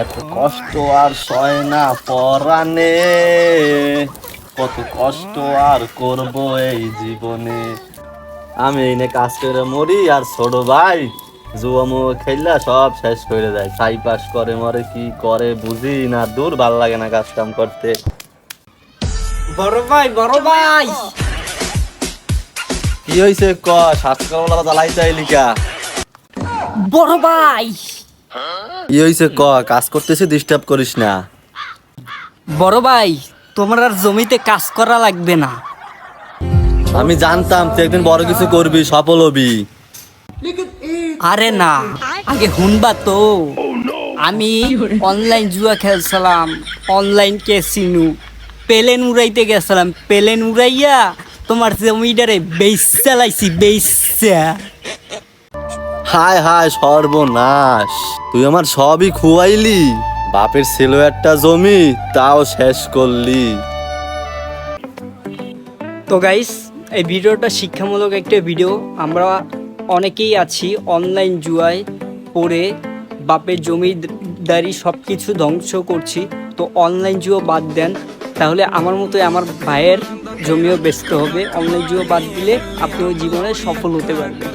এত কষ্ট আর সয় না পরাণে, কত কষ্ট আর করব এই জীবনে। আমি এনে কাজ করে মরি, আর ছোট ভাই জুয়া মুয়া খেললা সব শেষ করে দেয়। ছাই পাস করে মরে, কি করে বুঝি না। দূর ভাল লাগে না কাজ কাম করতে। বড় ভাই, বড় ভাই, কি হয়েছে ক? স্বাস্থ্য জ্বালাই চাইলিকা? বড় ভাই, কি হয়েছে ক? কাজ করতেছি, ডিস্টার্ব করিস না। বড় ভাই, তোমার আর জমিতে কাজ করা লাগবে না। আমি জানতাম তুই একদিন বড় কিছু করবি, সফল হবি। আরে না, আগে হুনবা তো। আমি অনলাইন জুয়া খেলছিলাম, অনলাইন ক্যাসিনো, প্লেন উড়াইতে গেছিলাম। প্লেন উড়াইয়া তোমার জমিটারে বেইচ্ছা লাইছি, বেইচ্ছা। হায় হায় সর্বনাশ, তুই আমার সবই খুয়াইলি। বাপের ছিল একটা জমি, তাও শেষ করলি। তো গাইস, এই ভিডিওটা শিক্ষামূলক একটা ভিডিও। আমরা অনেকেই আছি অনলাইন জুয়ায় পড়ে বাপের জমিদারি সব কিছু ধ্বংস করছি। তো অনলাইন জুয়া বাদ দেন, তাহলে আমার মতোই আমার ভাইয়ের জমিও বেচতে হবে। অনলাইন জুয়া বাদ দিলে আপনিও জীবনে সফল হতে পারবেন।